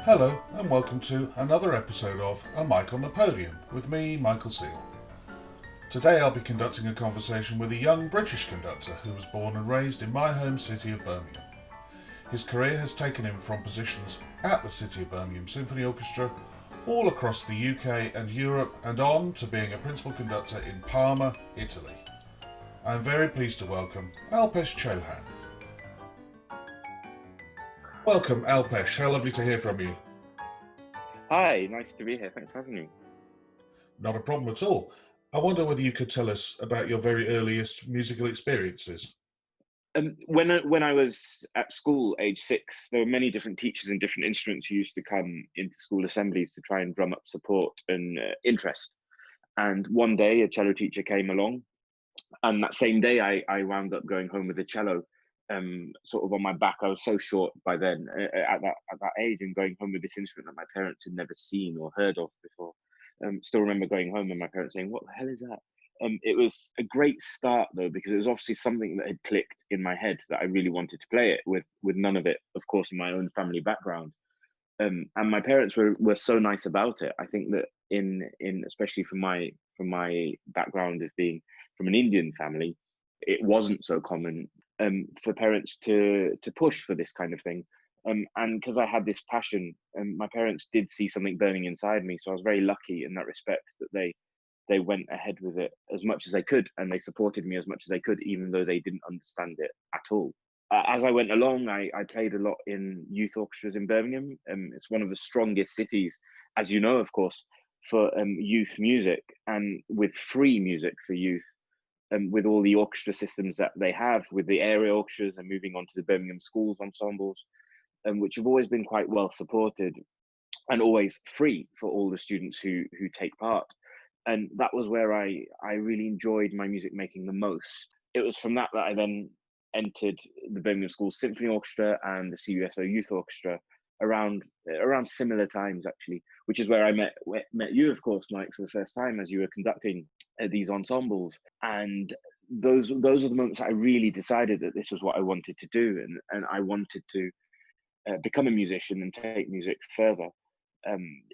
Hello and welcome to another episode of A Mic on the Podium with me, Michael Seal. Today I'll be conducting a conversation with a young British conductor who was born and raised in my home city of Birmingham. His career has taken him from positions at the City of Birmingham Symphony Orchestra all across the UK and Europe and on to being a principal conductor in Parma, Italy. I am very pleased to welcome Alpesh Chauhan. Welcome Alpesh, how lovely to hear from you. Hi, nice to be here. Thanks for having me. Not a problem at all. I wonder whether you could tell us about your very earliest musical experiences. When I was at school, age 6, there were many different teachers and different instruments who used to come into school assemblies to try and drum up support and interest. And one day, a cello teacher came along, and that same day, I wound up going home with a cello, sort of on my back. I was so short by then, at that age, and going home with this instrument that my parents had never seen or heard of before. Still remember going home and my parents saying, "What the hell is that?" It was a great start though, because it was obviously something that had clicked in my head that I really wanted to play it with none of it, of course, in my own family background. And my parents were so nice about it. I think that in especially from my background as being from an Indian family, it wasn't so common for parents to push for this kind of thing. And because I had this passion, my parents did see something burning inside me, so I was very lucky in that respect that they went ahead with it as much as they could, and they supported me as much as they could, even though they didn't understand it at all. As I went along, I played a lot in youth orchestras in Birmingham. It's one of the strongest cities, as you know, of course, for youth music, and with free music for youth, with all the orchestra systems that they have, with the area orchestras and moving on to the Birmingham schools ensembles, which have always been quite well supported and always free for all the students who take part. And that was where I really enjoyed my music making the most. It was from that that I then entered the Birmingham School Symphony Orchestra and the CBSO Youth Orchestra around similar times, actually, which is where I met you, of course, Mike, for the first time as you were conducting these ensembles. And those are the moments I really decided that this was what I wanted to do, and I wanted to become a musician and take music further.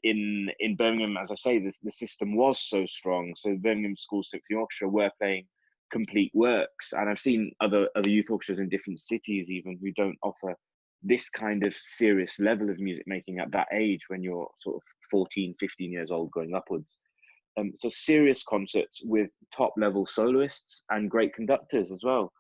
In Birmingham, as I say, the system was so strong. So Birmingham School Symphony Orchestra were playing complete works, and I've seen other youth orchestras in different cities even who don't offer this kind of serious level of music making at that age when you're sort of 14, 15 years old going upwards. So serious concerts with top level soloists and great conductors as well.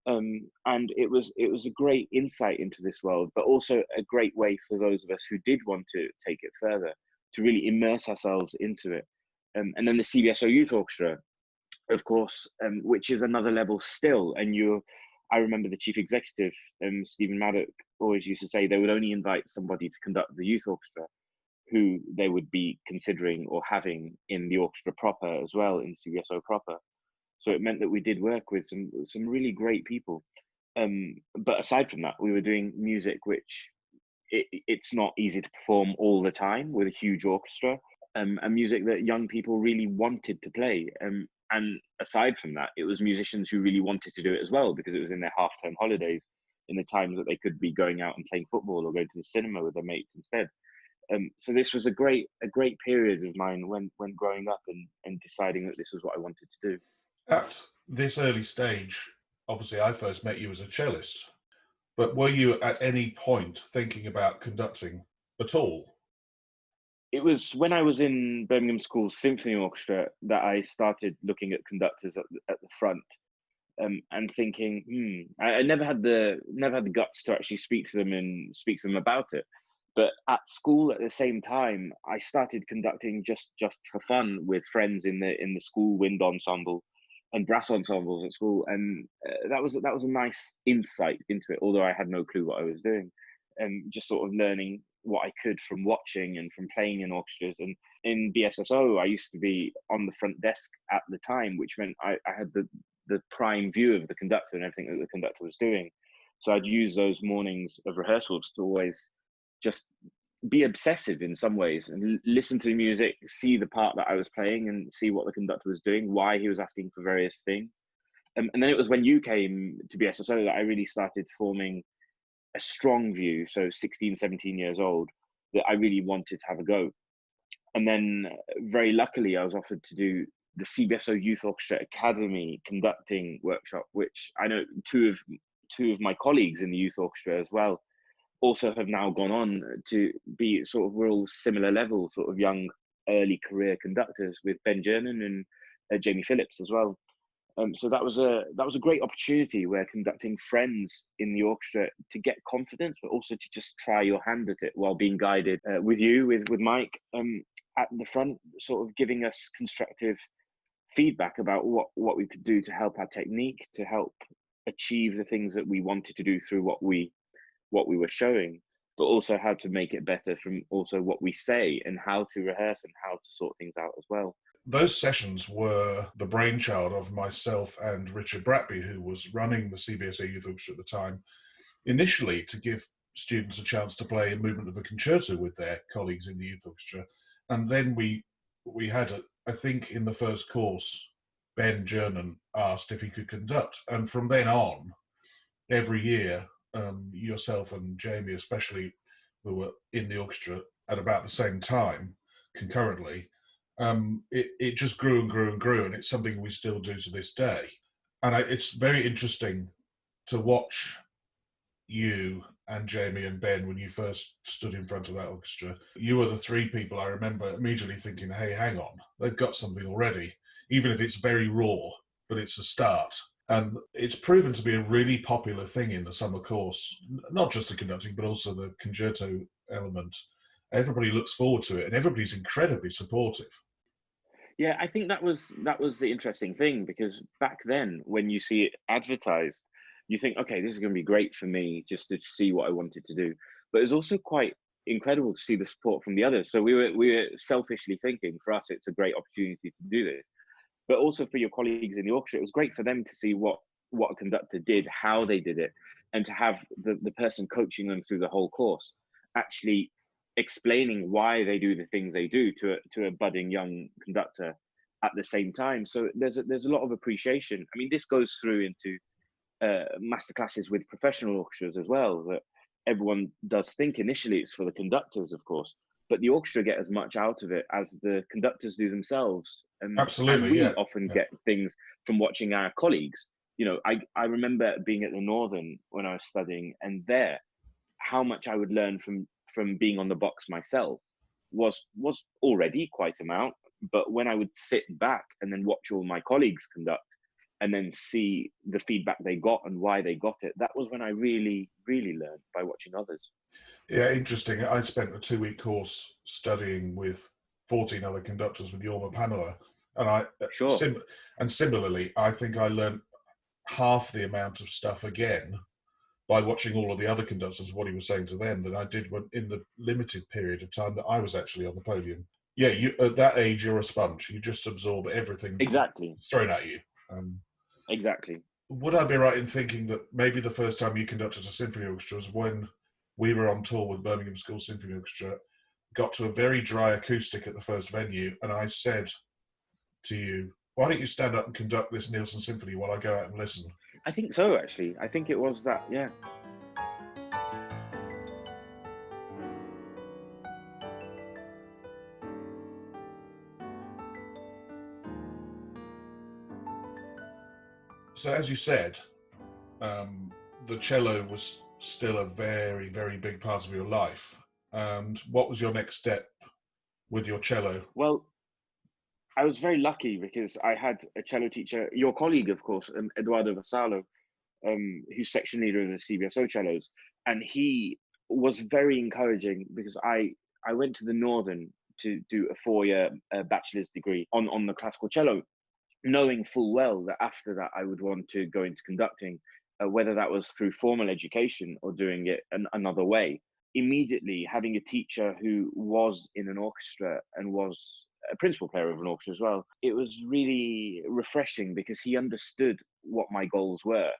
And it was a great insight into this world, but also a great way for those of us who did want to take it further to really immerse ourselves into it. And then the CBSO Youth Orchestra, of course, which is another level still. And I remember the chief executive, Stephen Maddock, always used to say they would only invite somebody to conduct the youth orchestra who they would be considering or having in the orchestra proper as well, in CBSO proper. So it meant that we did work with some really great people. But aside from that, we were doing music which it's not easy to perform all the time with a huge orchestra, and music that young people really wanted to play. And aside from that, it was musicians who really wanted to do it as well, because it was in their half-term holidays, in the times that they could be going out and playing football or going to the cinema with their mates instead. So this was a great period of mine when growing up and deciding that this was what I wanted to do. At this early stage, obviously I first met you as a cellist, but were you at any point thinking about conducting at all? It was when I was in Birmingham School Symphony Orchestra that I started looking at conductors at the front, and thinking, I never had the guts to actually speak to them and speak to them about it. But at school, at the same time, I started conducting just for fun with friends in the school wind ensemble and brass ensembles at school, and that was a nice insight into it. Although I had no clue what I was doing, and just sort of learning what I could from watching and from playing in orchestras. And in BSSO, I used to be on the front desk at the time, which meant I had the prime view of the conductor and everything that the conductor was doing. So I'd use those mornings of rehearsals to always just be obsessive in some ways and listen to the music, see the part that I was playing and see what the conductor was doing, why he was asking for various things. And then it was when you came to BSSO that I really started forming a strong view. So 16, 17 years old, that I really wanted to have a go. And then very luckily, I was offered to do the CBSO Youth Orchestra Academy conducting workshop, which I know two of my colleagues in the youth orchestra as well also have now gone on to be sort of, we're all similar level, sort of young, early career conductors, with Ben Jernan and Jamie Phillips as well. So that was a great opportunity, where conducting friends in the orchestra to get confidence, but also to just try your hand at it while being guided with Mike at the front, sort of giving us constructive feedback about what we could do to help our technique, to help achieve the things that we wanted to do through what we were showing, but also how to make it better from also what we say, and how to rehearse and how to sort things out as well. Those sessions were the brainchild of myself and Richard Bratby, who was running the CBSO Youth Orchestra at the time, initially to give students a chance to play a movement of a concerto with their colleagues in the youth orchestra. And then we had, I think in the first course, Ben Jernan asked if he could conduct. And from then on, every year, yourself and Jamie especially, who were in the orchestra at about the same time, concurrently, it just grew and grew and grew, and it's something we still do to this day. And it's very interesting to watch you and Jamie and Ben when you first stood in front of that orchestra. You were the three people I remember immediately thinking, hey, hang on, they've got something already, even if it's very raw, but it's a start. And it's proven to be a really popular thing in the summer course, not just the conducting, but also the concerto element. Everybody looks forward to it, and everybody's incredibly supportive. Yeah, I think that was the interesting thing, because back then, when you see it advertised, you think, okay, this is going to be great for me just to see what I wanted to do. But it's also quite incredible to see the support from the others. So we were selfishly thinking, for us, it's a great opportunity to do this. But also for your colleagues in the orchestra, it was great for them to see what a conductor did, how they did it, and to have the person coaching them through the whole course actually explaining why they do the things they do to a budding young conductor at the same time. So there's a lot of appreciation. I mean, this goes through into masterclasses with professional orchestras as well, that everyone does think initially it's for the conductors, of course, but the orchestra get as much out of it as the conductors do themselves. Absolutely, and we yeah. often Yeah. get things from watching our colleagues. You know, I remember being at the Northern when I was studying, and there, how much I would learn from being on the box myself was already quite amount. But when I would sit back and then watch all my colleagues conduct, and then see the feedback they got and why they got it, that was when I really, really learned, by watching others. Yeah, interesting. I spent a 2-week course studying with 14 other conductors with Jorma Panela, and Sure. similarly, I think I learned half the amount of stuff again by watching all of the other conductors, what he was saying to them, than I did in the limited period of time that I was actually on the podium. Yeah, at that age, you're a sponge. You just absorb everything Exactly. thrown at you. Exactly. Would I be right in thinking that maybe the first time you conducted a symphony orchestra was when we were on tour with Birmingham School Symphony Orchestra, got to a very dry acoustic at the first venue, and I said to you, why don't you stand up and conduct this Nielsen Symphony while I go out and listen? I think so, actually. I think it was that, yeah. So as you said, the cello was still a very, very big part of your life. And what was your next step with your cello? Well, I was very lucky because I had a cello teacher, your colleague, of course, Eduardo Vassallo, who's section leader of the CBSO cellos. And he was very encouraging, because I went to the Northern to do a 4-year bachelor's degree on the classical cello, knowing full well that after that I would want to go into conducting, whether that was through formal education or doing it another way. Immediately having a teacher who was in an orchestra and was a principal player of an orchestra as well, it was really refreshing, because he understood what my goals were,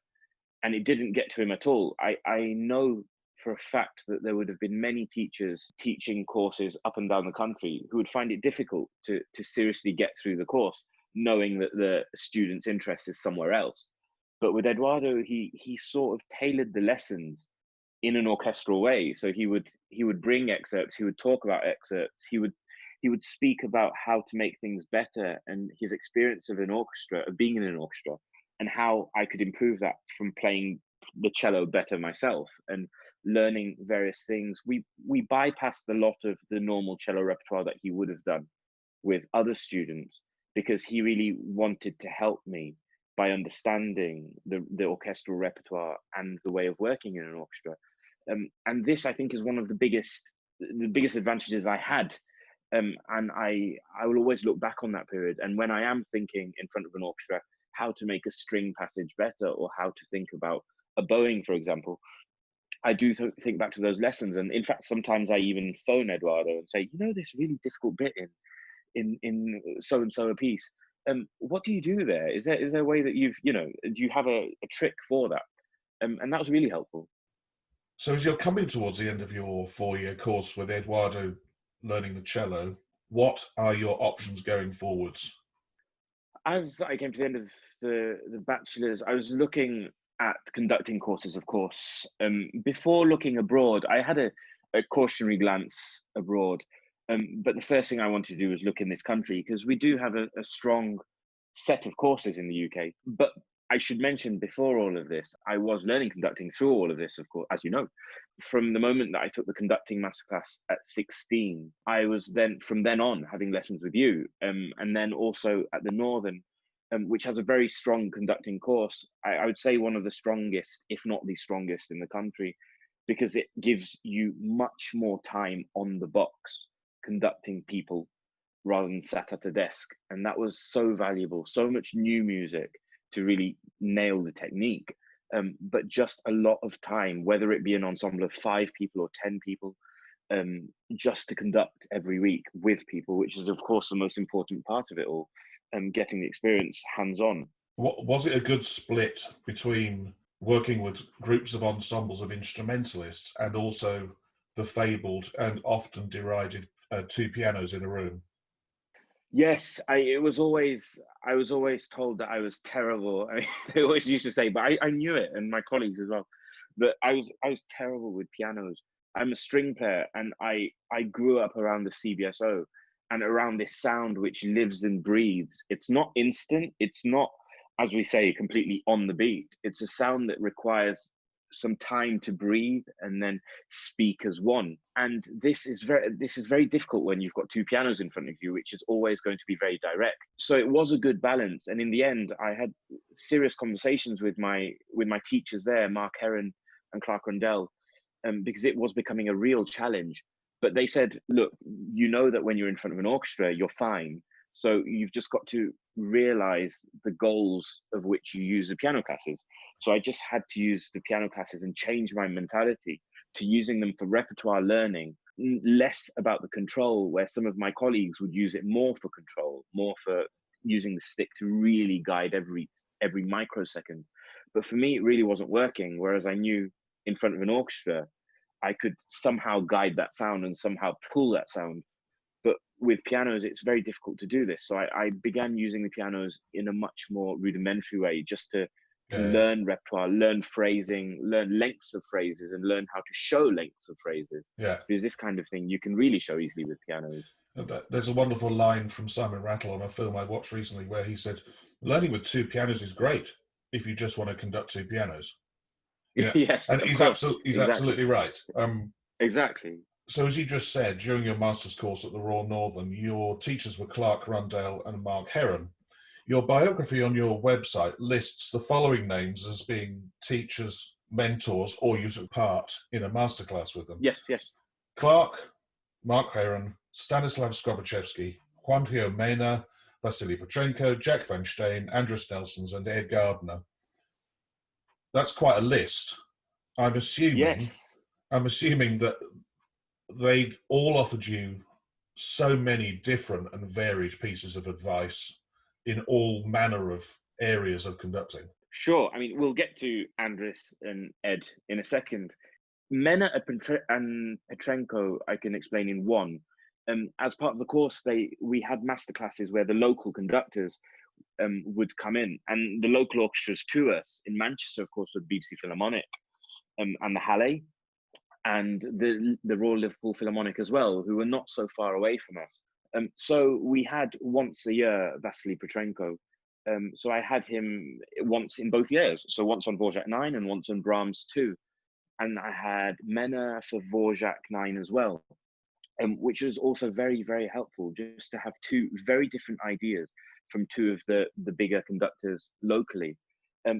and it didn't get to him at all. I know for a fact that there would have been many teachers teaching courses up and down the country who would find it difficult to seriously get through the course, knowing that the student's interest is somewhere else. But with Eduardo, he sort of tailored the lessons in an orchestral way. So he would bring excerpts, he would talk about excerpts, he would speak about how to make things better and his experience of being in an orchestra, and how I could improve that from playing the cello better myself and learning various things. We bypassed a lot of the normal cello repertoire that he would have done with other students, because he really wanted to help me by understanding the orchestral repertoire and the way of working in an orchestra. And this, I think, is one of the biggest advantages I had. And I will always look back on that period. And when I am thinking in front of an orchestra, how to make a string passage better, or how to think about a bowing, for example, I do think back to those lessons. And in fact, sometimes I even phone Eduardo and say, this really difficult bit in so and so a piece. What do you do there? Is there a way that do you have a trick for that? And that was really helpful. So as you're coming towards the end of your 4-year course with Eduardo learning the cello, what are your options going forwards? As I came to the end of the bachelor's, I was looking at conducting courses, of course. Before looking abroad, I had a cautionary glance abroad. But the first thing I wanted to do was look in this country, because we do have a strong set of courses in the UK. But I should mention, before all of this, I was learning conducting through all of this, of course, as you know. From the moment that I took the conducting masterclass at 16, I was then, from then on, having lessons with you. And then also at the Northern, which has a very strong conducting course. I would say one of the strongest, if not the strongest in the country, because it gives you much more time on the box conducting people rather than sat at a desk. And that was so valuable, so much new music to really nail the technique. But just a lot of time, whether it be an ensemble of 5 people or 10 people, just to conduct every week with people, which is, of course, the most important part of it all, and getting the experience hands-on. Was it a good split between working with groups of ensembles of instrumentalists and also the fabled and often derided 2 pianos in a room? Yes, I was always told that I was terrible. I mean, they always used to say, but I knew it, and my colleagues as well, that I was terrible with pianos. I'm a string player, and I grew up around the CBSO and around this sound which lives and breathes. It's not instant. It's not, as we say, completely on the beat. It's a sound that requires some time to breathe and then speak as one. And this is very difficult when you've got 2 pianos in front of you, which is always going to be very direct. So it was a good balance. And in the end, I had serious conversations with my teachers there, Mark Heron and Clark Rundell, because it was becoming a real challenge. But they said, look, that when you're in front of an orchestra, you're fine. So you've just got to realize the goals of which you use the piano classes. So I just had to use the piano classes and change my mentality to using them for repertoire learning, less about the control, where some of my colleagues would use it more for control, more for using the stick to really guide every microsecond. But for me, it really wasn't working. Whereas I knew in front of an orchestra, I could somehow guide that sound and somehow pull that sound. But with pianos, it's very difficult to do this. So I began using the pianos in a much more rudimentary way, just to learn repertoire, learn phrasing, learn lengths of phrases, and learn how to show lengths of phrases. Yeah. Because this kind of thing you can really show easily with pianos. There's a wonderful line from Simon Rattle on a film I watched recently where he said, learning with 2 pianos is great if you just want to conduct 2 pianos. Yeah, Yes, and of he's course. absolutely right. Exactly. So as you just said, during your master's course at the Royal Northern, your teachers were Clark Rundell and Mark Heron. Your biography on your website lists the following names as being teachers, mentors, or you took part in a masterclass with them. Yes. Clark, Mark Heron, Stanislav Skobachevsky, Juan Hio Mena, Vasily Petrenko, Jack Van Steen, Andrus Nelsons, and Ed Gardner. That's quite a list. I'm assuming Yes. that they all offered you so many different and varied pieces of advice in all manner of areas of conducting. Sure. I mean, we'll get to Andrus and Ed in a second. Mena and Petrenko, I can explain in one. As part of the course, we had masterclasses where the local conductors would come in, and the local orchestras to us in Manchester, of course, were BBC Philharmonic and the Halle. and the Royal Liverpool Philharmonic as well, who were not so far away from us. So we had once a year Vasily Petrenko. So I had him once in both years. So once on Dvorak 9 and once on Brahms 2. And I had Mena for Dvorak 9 as well, which was also very, very helpful, just to have two very different ideas from two of the bigger conductors locally.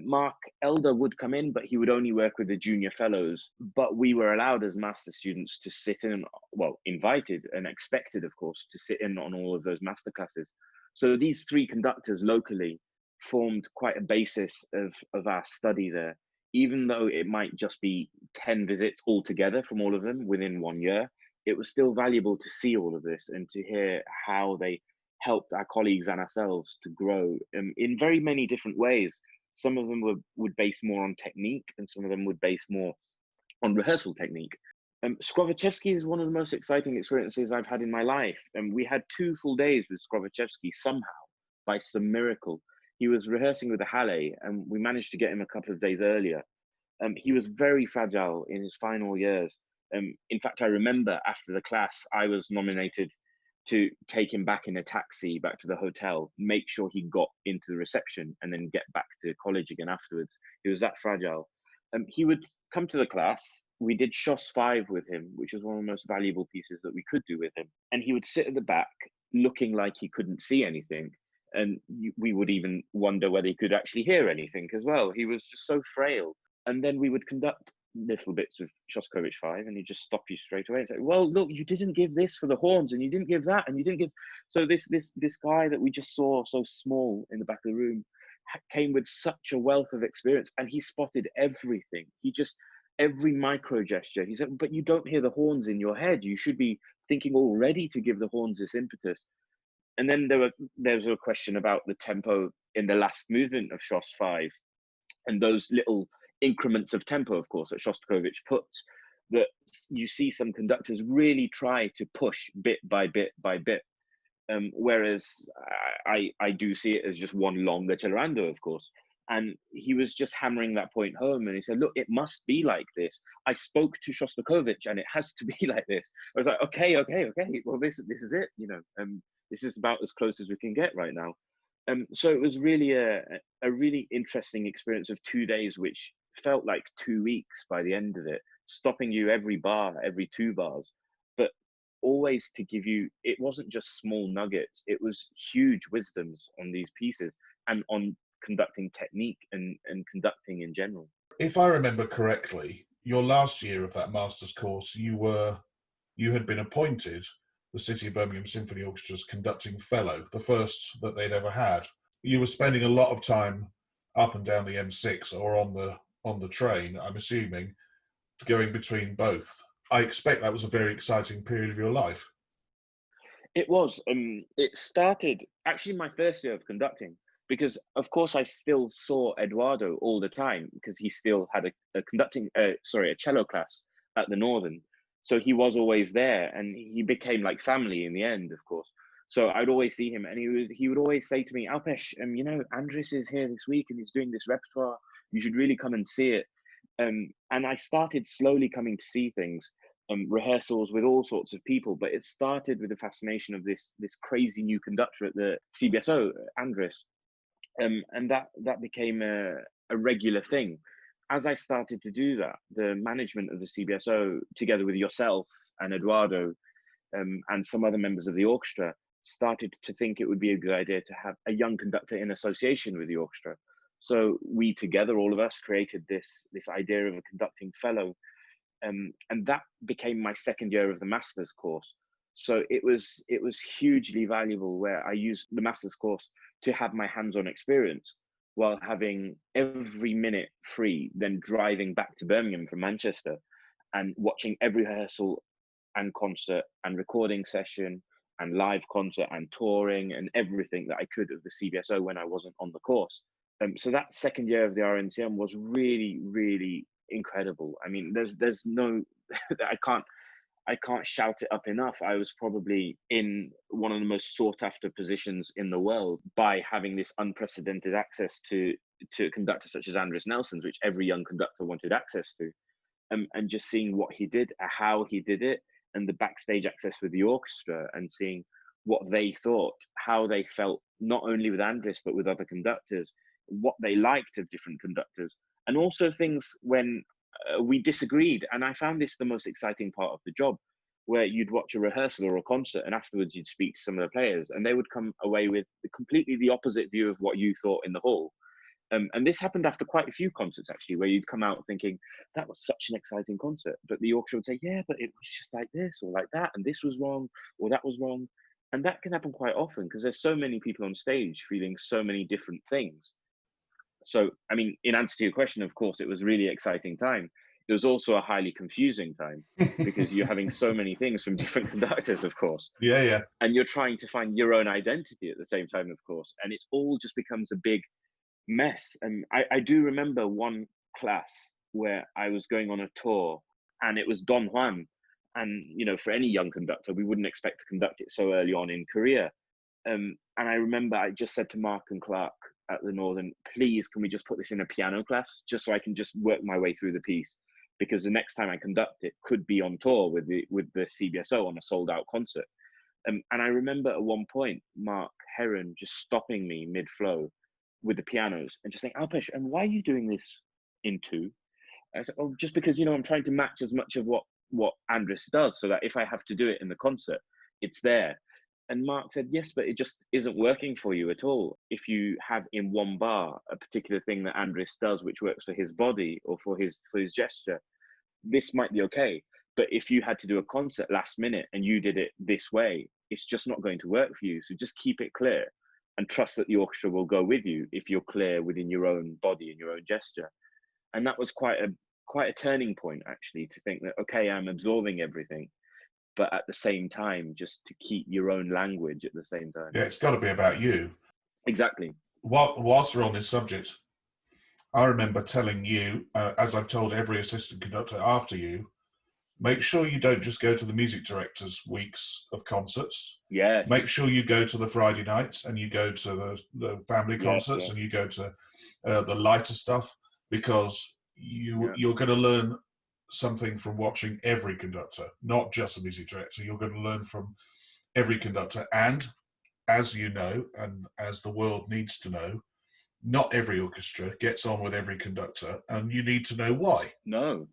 Mark Elder would come in, but he would only work with the junior fellows. But we were allowed as master students to sit in, well, invited and expected, of course, to sit in on all of those master classes. So these three conductors locally formed quite a basis of our study there, even though it might just be 10 visits altogether from all of them within 1 year. It was still valuable to see all of this and to hear how they helped our colleagues and ourselves to grow in very many different ways. Some of them would base more on technique, and some of them would base more on rehearsal technique. Skrovichevsky is one of the most exciting experiences I've had in my life. And we had 2 full days with Skrovichevsky somehow, by some miracle. He was rehearsing with the Halle, and we managed to get him a couple of days earlier. He was very fragile in his final years. In fact, I remember after the class, I was nominated to take him back in a taxi back to the hotel, make sure he got into the reception, and then get back to college again afterwards. He was that fragile. He would come to the class. We did Schoss 5 with him, which was one of the most valuable pieces that we could do with him. And he would sit at the back looking like he couldn't see anything. And we would even wonder whether he could actually hear anything as well. He was just so frail. And then we would conduct little bits of Shostakovich 5, and he'd just stop you straight away and say, well, look, you didn't give this for the horns, and you didn't give that, and you didn't give. So this guy that we just saw so small in the back of the room came with such a wealth of experience, and he spotted everything. Every micro gesture. He said, but you don't hear the horns in your head. You should be thinking already to give the horns this impetus. And then there was a question about the tempo in the last movement of Schoss 5, and those little increments of tempo, of course, that Shostakovich puts, that you see some conductors really try to push bit by bit by bit. Whereas I do see it as just one long accelerando, of course. And he was just hammering that point home, and he said, look, it must be like this. I spoke to Shostakovich, and it has to be like this. I was like, okay, well, this is it, this is about as close as we can get right now. So it was really a really interesting experience of 2 days, which felt like 2 weeks by the end of it, stopping you every bar, every 2 bars, but always to give you, it wasn't just small nuggets, it was huge wisdoms on these pieces and on conducting technique and conducting in general. If I remember correctly, your last year of that master's course, you had been appointed the City of Birmingham Symphony Orchestra's conducting fellow, the first that they'd ever had. You were spending a lot of time up and down the M6 or on the train, I'm assuming, going between both. I expect that was a very exciting period of your life. It was. It started actually my first year of conducting, because of course I still saw Eduardo all the time, because he still had a cello class at the Northern. So he was always there, and he became like family in the end, of course. So I'd always see him, and he would always say to me, Alpesh, Andris is here this week and he's doing this repertoire. You should really come and see it. And I started slowly coming to see things, rehearsals with all sorts of people, but it started with the fascination of this crazy new conductor at the CBSO, Andris, and that became a regular thing. As I started to do that, the management of the CBSO, together with yourself and Eduardo, and some other members of the orchestra, started to think it would be a good idea to have a young conductor in association with the orchestra. So we together, all of us, created this idea of a conducting fellow, and that became my second year of the master's course. So it was hugely valuable, where I used the master's course to have my hands-on experience while having every minute free, then driving back to Birmingham from Manchester and watching every rehearsal and concert and recording session and live concert and touring and everything that I could of the CBSO when I wasn't on the course. So that second year of the RNCM was really, really incredible. I mean, there's no, I can't shout it up enough. I was probably in one of the most sought after positions in the world by having this unprecedented access to conductors such as Andris Nelsons, which every young conductor wanted access to. and just seeing what he did, how he did it, and the backstage access with the orchestra, and seeing what they thought, how they felt, not only with Andris but with other conductors, what they liked of different conductors, and also things when we disagreed. And I found this the most exciting part of the job, where you'd watch a rehearsal or a concert, and afterwards you'd speak to some of the players, and they would come away with completely the opposite view of what you thought in the hall. And this happened after quite a few concerts, actually, where you'd come out thinking, that was such an exciting concert. But the orchestra would say, yeah, but it was just like this or like that, and this was wrong or that was wrong. And that can happen quite often because there's so many people on stage feeling so many different things. So, I mean, in answer to your question, of course, it was a really exciting time. It was also a highly confusing time because you're having so many things from different conductors, of course. Yeah, yeah. And you're trying to find your own identity at the same time, of course. And it all just becomes a big mess. And I do remember one class where I was going on a tour, and it was Don Juan. And, you know, for any young conductor, we wouldn't expect to conduct it so early on in career. And I remember I just said to Mark and Clark at the Northern, please, can we just put this in a piano class just so I can just work my way through the piece? Because the next time I conduct it could be on tour with the CBSO on a sold out concert. And I remember at one point, Mark Heron just stopping me mid-flow with the pianos and just saying, Alpesh, and why are you doing this in two? I said, oh, just because, you know, I'm trying to match as much of what Andris does, so that if I have to do it in the concert, it's there. And Mark said, yes, but it just isn't working for you at all. If you have in one bar a particular thing that Andris does, which works for his body or for his gesture, this might be okay. But if you had to do a concert last minute and you did it this way, it's just not going to work for you. So just keep it clear and trust that the orchestra will go with you if you're clear within your own body and your own gesture. And that was quite a turning point, actually, to think that, okay, I'm absorbing everything, but at the same time, just to keep your own language at the same time. Yeah, it's got to be about you. Exactly. Whilst we're on this subject, I remember telling you, as I've told every assistant conductor after you, make sure you don't just go to the music director's weeks of concerts. Yes. Make sure you go to the Friday nights, and you go to the family concerts, and you go to the lighter stuff, because you're going to learn something from watching every conductor, not just a music director. You're going to learn from every conductor. And as you know, and as the world needs to know, not every orchestra gets on with every conductor, and you need to know why. No.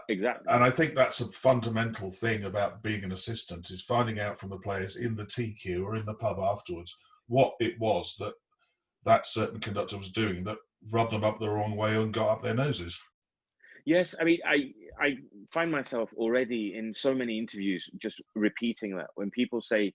Exactly. And I think that's a fundamental thing about being an assistant, is finding out from the players in the TQ or in the pub afterwards what it was that certain conductor was doing that rubbed them up the wrong way and got up their noses. Yes, I mean, I find myself already in so many interviews just repeating that. When people say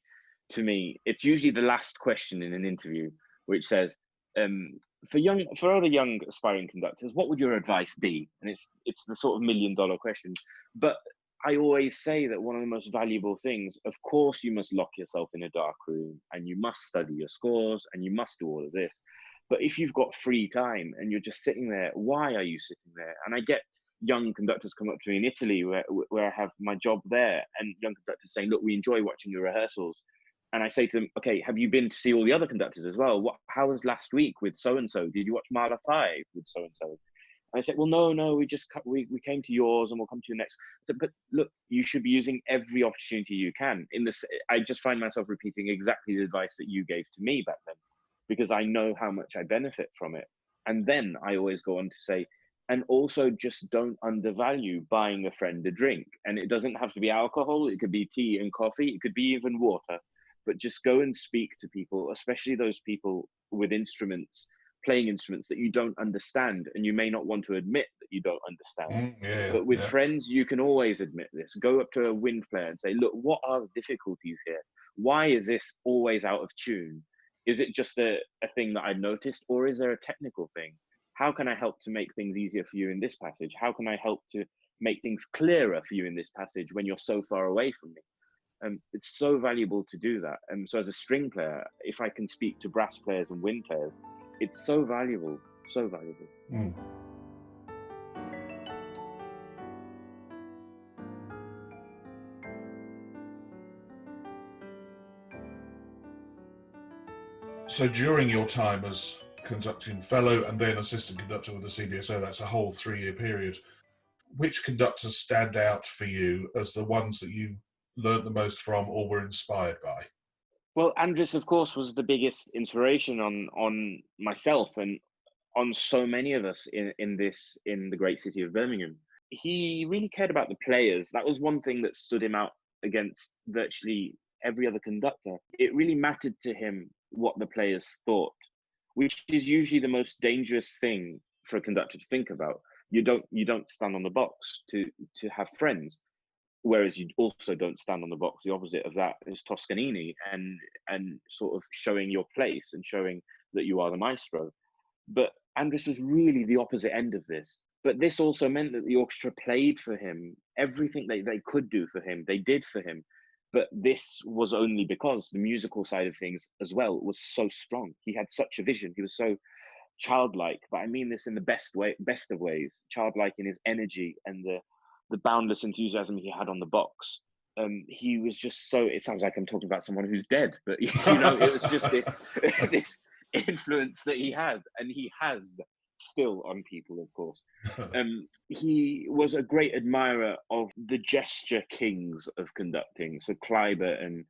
to me, it's usually the last question in an interview, which says, for other young aspiring conductors, what would your advice be? And it's the sort of $1 million question. But I always say that one of the most valuable things, of course, you must lock yourself in a dark room, and you must study your scores, and you must do all of this. But if you've got free time and you're just sitting there, why are you sitting there? And I get young conductors come up to me in Italy, where I have my job there, and young conductors saying, look, we enjoy watching your rehearsals. And I say to them, okay, have you been to see all the other conductors as well? How was last week with so-and-so? Did you watch Mahler 5 with so-and-so? And I said, well, no, we came to yours and we'll come to your next. But look, you should be using every opportunity you can. I just find myself repeating exactly the advice that you gave to me back then, because I know how much I benefit from it. And then I always go on to say, and also just don't undervalue buying a friend a drink. And it doesn't have to be alcohol. It could be tea and coffee. It could be even water. But just go and speak to people, especially those people with instruments, playing instruments that you don't understand, and you may not want to admit that you don't understand. But with friends, you can always admit this. Go up to a wind player and say, look, what are the difficulties here? Why is this always out of tune? Is it just a thing that I noticed, or is there a technical thing? How can I help to make things easier for you in this passage? How can I help to make things clearer for you in this passage when you're so far away from me? It's so valuable to do that. So as a string player, if I can speak to brass players and wind players, it's so valuable, so valuable. Mm. So during your time as conducting fellow and then assistant conductor with the CBSO, that's a whole 3-year period. which conductors stand out for you as the ones that you learned the most from or were inspired by? Well, Andres, of course, was the biggest inspiration on myself and on so many of us in the great city of Birmingham. He really cared about the players. That was one thing that stood him out against virtually every other conductor. It really mattered to him what the players thought, which is usually the most dangerous thing for a conductor to think about. You don't stand on the box to have friends, whereas you also don't stand on the box. The opposite of that is Toscanini, and sort of showing your place and showing that you are the maestro. But Andres was really the opposite end of this. But this also meant that the orchestra played for him. Everything they could do for him, they did for him. But this was only because the musical side of things as well was so strong. He had such a vision. He was so childlike, but I mean this in the best of ways, childlike in his energy and the boundless enthusiasm he had on the box. He was just so, it sounds like I'm talking about someone who's dead, but it was just this this influence that he had, and he has still on people, of course. He was a great admirer of the gesture kings of conducting, so Kleiber and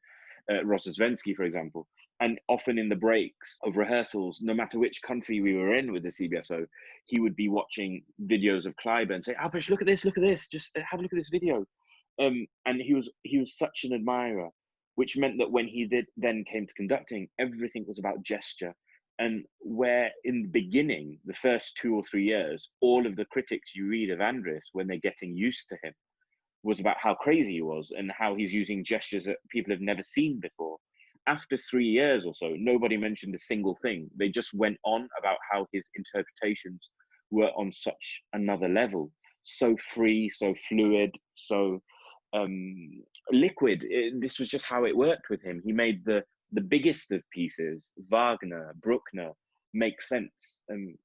Rosenzwensky, for example. And often in the breaks of rehearsals, no matter which country we were in with the CBSO, he would be watching videos of Kleiber and say, Alpesh, look at this, just have a look at this video. And he was such an admirer, which meant that when he then came to conducting, everything was about gesture. And where in the beginning, the first 2 or 3 years, all of the critics you read of Andres, when they're getting used to him, was about how crazy he was and how he's using gestures that people have never seen before. After 3 years or so, nobody mentioned a single thing. They just went on about how his interpretations were on such another level, so free, so fluid, so liquid. This was just how it worked with him. He made the biggest of pieces, Wagner, Bruckner, make sense.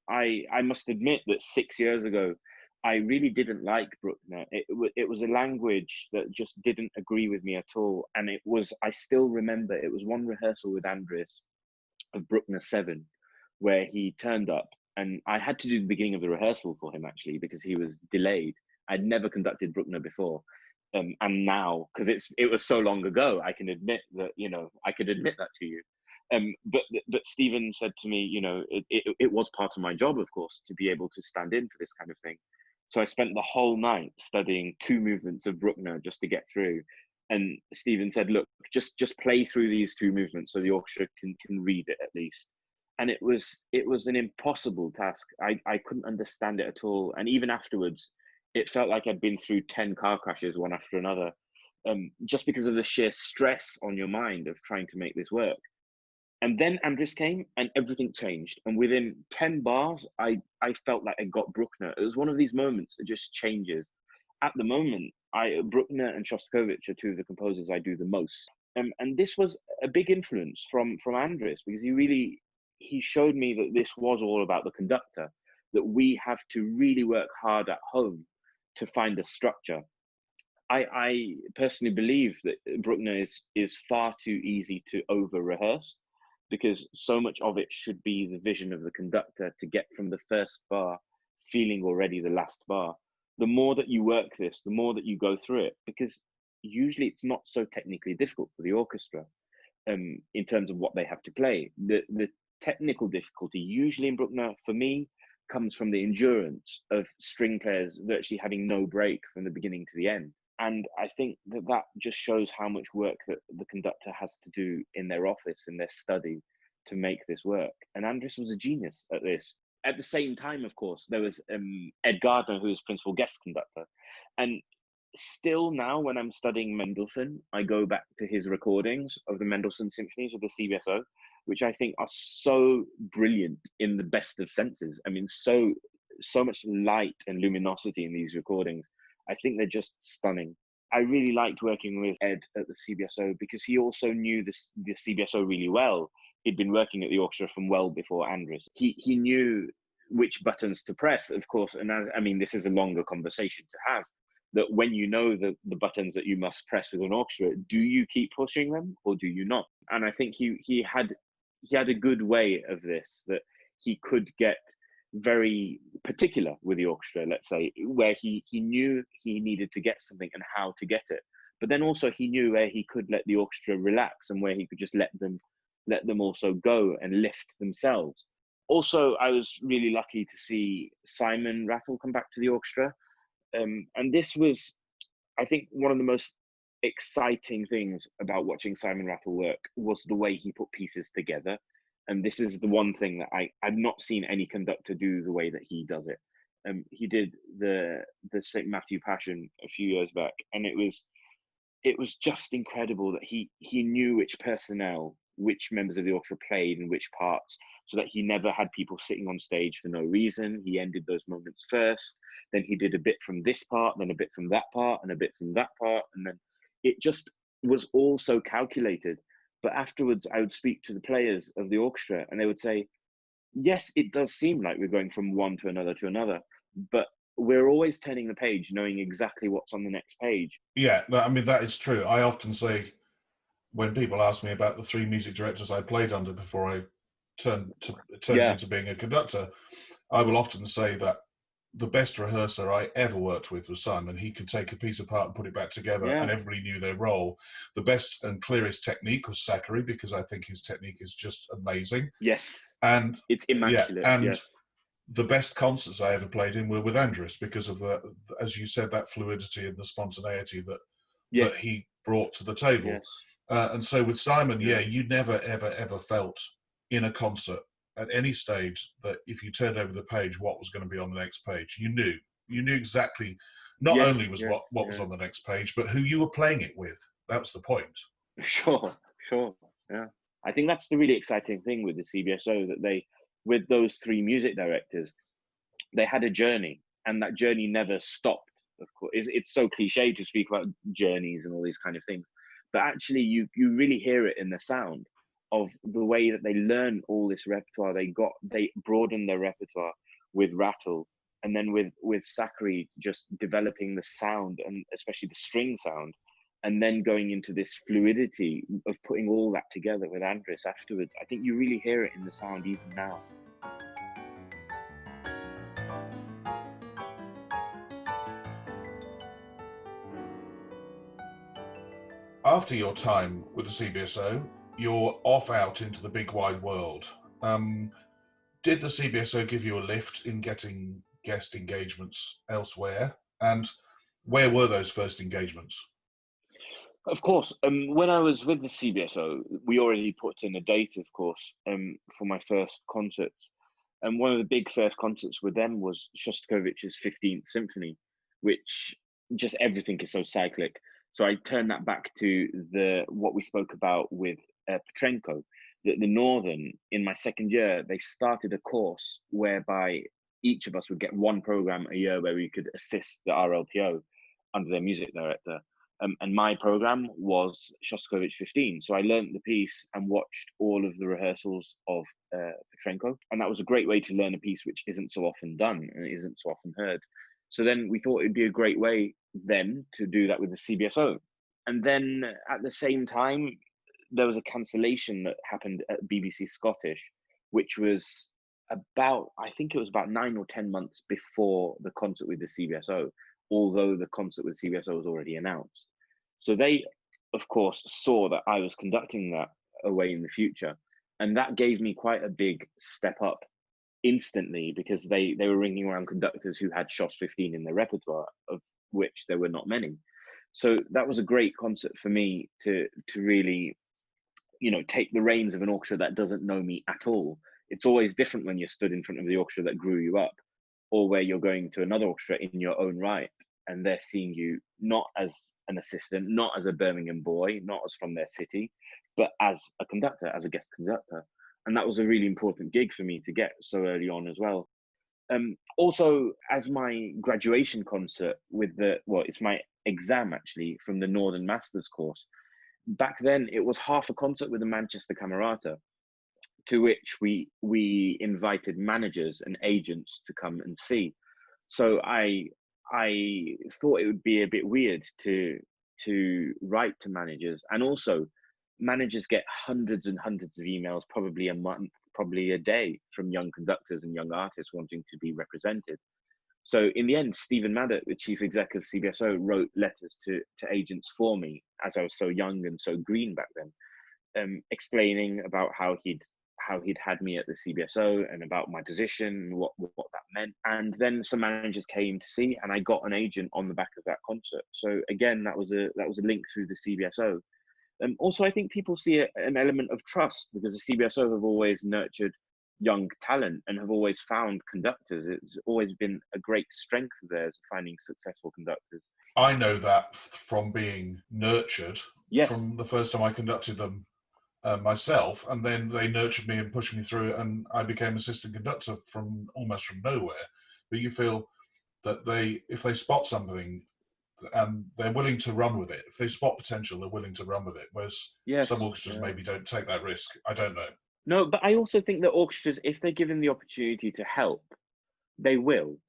I must admit that 6 years ago, I really didn't like Bruckner. It was a language that just didn't agree with me at all. And I still remember, it was one rehearsal with Andres of Bruckner 7, where he turned up, and I had to do the beginning of the rehearsal for him, actually, because he was delayed. I'd never conducted Bruckner before. And now, because it was so long ago, I can admit that, I could admit that to you. But Stephen said to me, it was part of my job, of course, to be able to stand in for this kind of thing. So I spent the whole night studying 2 movements of Bruckner just to get through. And Stephen said, look, just play through these 2 movements so the orchestra can read it at least. And it was an impossible task. I couldn't understand it at all. And even afterwards, it felt like I'd been through 10 car crashes, one after another, just because of the sheer stress on your mind of trying to make this work. And then Andres came and everything changed. And within 10 bars, I felt like I got Bruckner. It was one of these moments that just changes. At the moment, Bruckner and Shostakovich are 2 of the composers I do the most. And this was a big influence from Andres, because he showed me that this was all about the conductor, that we have to really work hard at home to find a structure. I personally believe that Bruckner is far too easy to over-rehearse, because so much of it should be the vision of the conductor to get from the first bar feeling already the last bar. The more that you work this, the more that you go through it, because usually it's not so technically difficult for the orchestra in terms of what they have to play. The technical difficulty usually in Bruckner, for me, comes from the endurance of string players virtually having no break from the beginning to the end. And I think that just shows how much work that the conductor has to do in their office, in their study, to make this work. And Andres was a genius at this. At the same time, of course, there was Ed Gardner, who was principal guest conductor. And still now, when I'm studying Mendelssohn, I go back to his recordings of the Mendelssohn symphonies of the CBSO, which I think are so brilliant in the best of senses. I mean, so much light and luminosity in these recordings. I think they're just stunning. I really liked working with Ed at the CBSO because he also knew the CBSO really well. He'd been working at the orchestra from well before Andres. He knew which buttons to press, of course. And this is a longer conversation to have, that when you know the buttons that you must press with an orchestra, do you keep pushing them or do you not? And I think he had a good way of this, that he could get very particular with the orchestra, let's say, where he knew he needed to get something and how to get it. But then also he knew where he could let the orchestra relax and where he could just let them also go and lift themselves. Also, I was really lucky to see Simon Rattle come back to the orchestra. And this was, I think, one of the most exciting things about watching Simon Rattle work was the way he put pieces together. And this is the one thing that I've not seen any conductor do the way that he does it. He did the St. Matthew Passion a few years back, and it was just incredible that he knew which personnel, which members of the orchestra played in which parts, so that he never had people sitting on stage for no reason. He ended those moments first, then he did a bit from this part, then a bit from that part, and a bit from that part, and then it just was all so calculated. But afterwards, I would speak to the players of the orchestra, and they would say, yes, it does seem like we're going from one to another, but we're always turning the page, knowing exactly what's on the next page. Yeah, I mean, that is true. I often say, when people ask me about the three music directors I played under before I turned Yeah, into being a conductor, I will often say that the best rehearser I ever worked with was Simon. He could take a piece apart and put it back together, yeah, and everybody knew their role. The best and clearest technique was Zachary, because I think his technique is just amazing. yes, And it's immaculate. and Yes, the best concerts I ever played in were with Andrus, because of the, as you said, that fluidity and the spontaneity that yes, he brought to the table. yes, And so with Simon, yeah, you never, ever, ever felt in a concert at any stage that if you turned over the page, what was going to be on the next page. You knew exactly, not yes, only was yes, what was yeah. on the next page, but who you were playing it with. That was the point. Sure, sure, yeah. I think that's the really exciting thing with the CBSO, that with those three music directors, they had a journey, and that journey never stopped. Of course, it's so cliche to speak about journeys and all these kind of things, but actually, you really hear it in the sound of the way that they learn all this repertoire. They broaden their repertoire with Rattle, and then with Zachary just developing the sound, and especially the string sound, and then going into this fluidity of putting all that together with Andrus afterwards. I think you really hear it in the sound even now. After your time with the CBSO, you're off out into the big wide world. Um, did the CBSO give you a lift in getting guest engagements elsewhere? And where were those first engagements? Of course, when I was with the CBSO, we already put in a date, of course, for my first concerts. And one of the big first concerts with them was Shostakovich's 15th Symphony, which just everything is so cyclic. So I turned that back to what we spoke about with Petrenko, the Northern. In my second year, they started a course whereby each of us would get one program a year where we could assist the RLPO under their music director. And my program was Shostakovich 15. So I learned the piece and watched all of the rehearsals of Petrenko. And that was a great way to learn a piece which isn't so often done and isn't so often heard. So then we thought it'd be a great way then to do that with the CBSO. And then at the same time, there was a cancellation that happened at BBC Scottish, which was I think it was about 9 or 10 months before the concert with the CBSO, although the concert with CBSO was already announced. So they, of course, saw that I was conducting that away in the future. And that gave me quite a big step up instantly, because they were ringing around conductors who had SHOS 15 in their repertoire, of which there were not many. So that was a great concert for me to really, take the reins of an orchestra that doesn't know me at all. It's always different when you're stood in front of the orchestra that grew you up, or where you're going to another orchestra in your own right, and they're seeing you not as an assistant, not as a Birmingham boy, not as from their city, but as a conductor, as a guest conductor. And that was a really important gig for me to get so early on as well. Also, as my graduation concert with it's my exam actually from the Northern Masters course. Back then, it was half a concert with the Manchester Camerata, to which we invited managers and agents to come and see. So I thought it would be a bit weird to write to managers, and also managers get hundreds and hundreds of emails probably a month probably a day from young conductors and young artists wanting to be represented. So in the end, Stephen Maddock, the chief exec of CBSO, wrote letters to agents for me, as I was so young and so green back then, explaining about how he'd had me at the CBSO and about my position and what that meant. And then some managers came to see, and I got an agent on the back of that concert. So again, that was a link through the CBSO. Also, I think people see an element of trust, because the CBSO have always nurtured young talent and have always found conductors. It's always been a great strength of theirs, finding successful conductors. I know that from being nurtured. Yes. From the first time I conducted them myself, and then they nurtured me and pushed me through, and I became assistant conductor almost from nowhere. But you feel that if they spot something and they're willing to run with it, if they spot potential, they're willing to run with it. Whereas some orchestras maybe don't take that risk. I don't know. No, but I also think that orchestras, if they're given the opportunity to help, they will.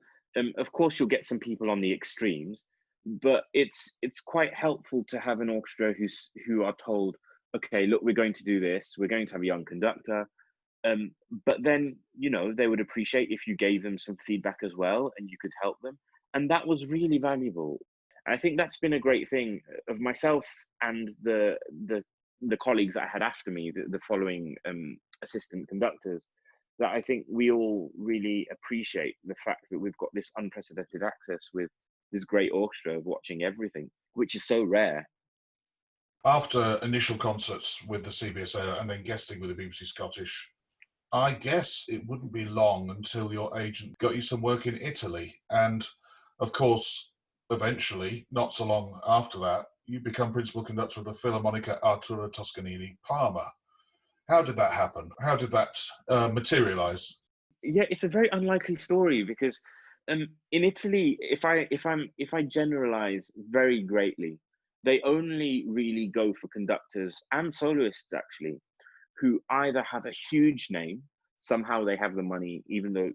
Of course, you'll get some people on the extremes, but it's quite helpful to have an orchestra who are told, okay, look, we're going to do this. We're going to have a young conductor. But then, they would appreciate if you gave them some feedback as well, and you could help them. And that was really valuable. I think that's been a great thing of myself and the colleagues that I had after me, the following assistant conductors, that I think we all really appreciate the fact that we've got this unprecedented access with this great orchestra of watching everything, which is so rare. After initial concerts with the CBSO and then guesting with the BBC Scottish, I guess it wouldn't be long until your agent got you some work in Italy. And of course, eventually, not so long after that, you become principal conductor of the Filarmonica Arturo Toscanini Parma. How did that happen? How did that materialize? Yeah, it's a very unlikely story, because in Italy, if I generalize very greatly, they only really go for conductors and soloists, actually, who either have a huge name, somehow they have the money, even though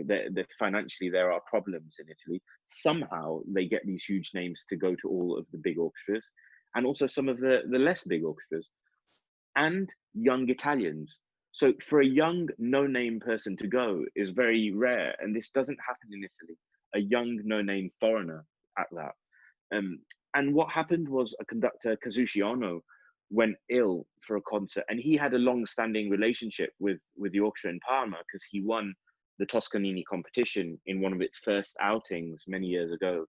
they're financially there are problems in Italy. Somehow they get these huge names to go to all of the big orchestras, and also some of the less big orchestras, and young Italians. So for a young, no-name person to go is very rare, and this doesn't happen in Italy. A young, no-name foreigner at that. And what happened was a conductor, Kazushi Ono, went ill for a concert, and he had a long-standing relationship with the orchestra in Parma, because he won the Toscanini competition in one of its first outings many years ago.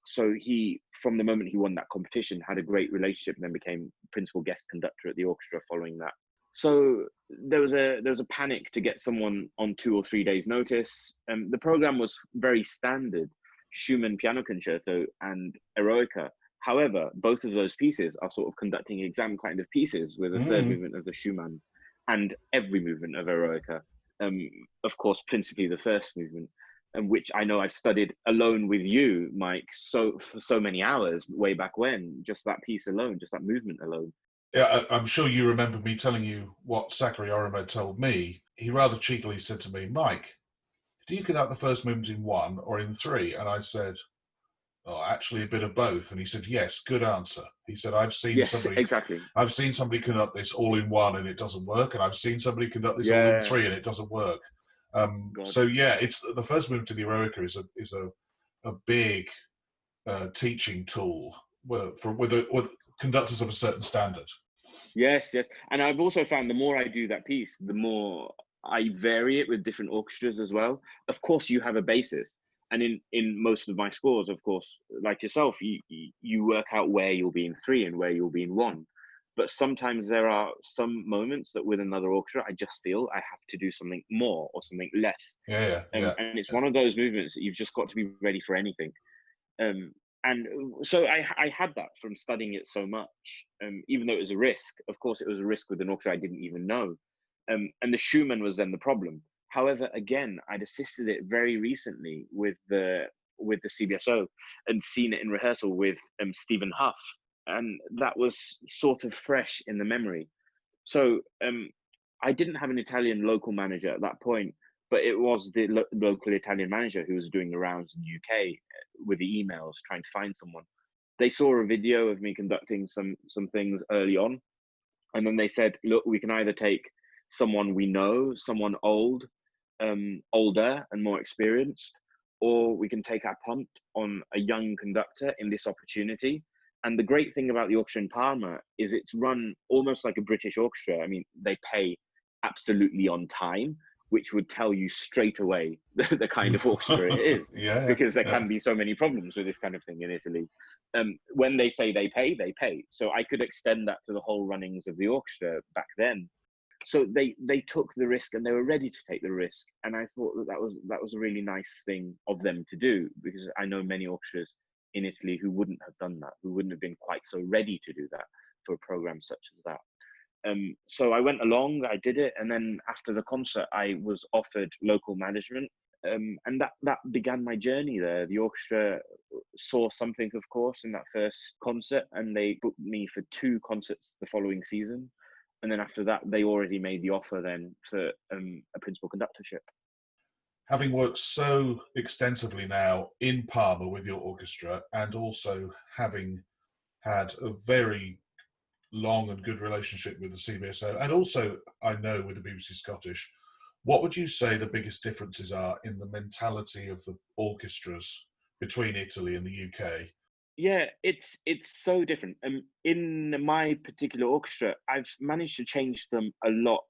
So he, from the moment he won that competition, had a great relationship, and then became principal guest conductor at the orchestra following that. So there was a panic to get someone on 2 or 3 days' notice. The program was very standard: Schumann Piano Concerto and Heroica. However, both of those pieces are sort of conducting exam kind of pieces, with a third movement of the Schumann and every movement of Heroica. Of course, principally the first movement, which I know I've studied alone with you, Mike, for so many hours way back when, just that piece alone, just that movement alone. Yeah, I'm sure you remember me telling you what Zachary Oromo told me. He rather cheekily said to me, "Mike, do you conduct the first movement in 1 or in 3?" And I said, "Oh, actually a bit of both." And he said, "Yes, good answer." He said, I've seen somebody conduct this all in 1 and it doesn't work, and I've seen somebody conduct this all in 3 and it doesn't work. So yeah, it's the first movement to the Heroica is a big teaching tool with conductors of a certain standard. Yes, and I've also found the more I do that piece, the more I vary it with different orchestras as well. Of course, you have a basis, and in most of my scores, of course, like yourself, you work out where you'll be in 3 and where you'll be in 1. But sometimes there are some moments that with another orchestra, I just feel I have to do something more or something less. Yeah. And it's one of those movements that you've just got to be ready for anything. And so I had that from studying it so much, even though it was a risk. Of course, it was a risk with an orchestra I didn't even know. And the Schumann was then the problem. However, again, I'd assisted it very recently with the CBSO and seen it in rehearsal with Stephen Huff. And that was sort of fresh in the memory. So I didn't have an Italian local manager at that point, but it was the local Italian manager who was doing the rounds in the UK with the emails trying to find someone. They saw a video of me conducting some things early on, and then they said, look, we can either take someone we know, someone older and more experienced, or we can take our punt on a young conductor in this opportunity. And the great thing about the orchestra in Parma is it's run almost like a British orchestra. I mean, they pay absolutely on time, which would tell you straight away the kind of orchestra it is, Yeah, because there yeah. can be so many problems with this kind of thing in Italy. When they say they pay, they pay. So I could extend that to the whole runnings of the orchestra back then. So they took the risk, and they were ready to take the risk, and I thought that was a really nice thing of them to do, because I know many orchestras in Italy who wouldn't have done that, who wouldn't have been quite so ready to do that for a program such as that. So I went along, I did it, and then after the concert, I was offered local management, and that began my journey there. The orchestra saw something, of course, in that first concert, and they booked me for 2 concerts the following season. And then after that, they already made the offer then for a principal conductorship. Having worked so extensively now in Parma with your orchestra, and also having had a very long and good relationship with the CBSO, and also I know with the BBC Scottish, what would you say the biggest differences are in the mentality of the orchestras between Italy and the UK? Yeah, it's so different. In my particular orchestra, I've managed to change them a lot,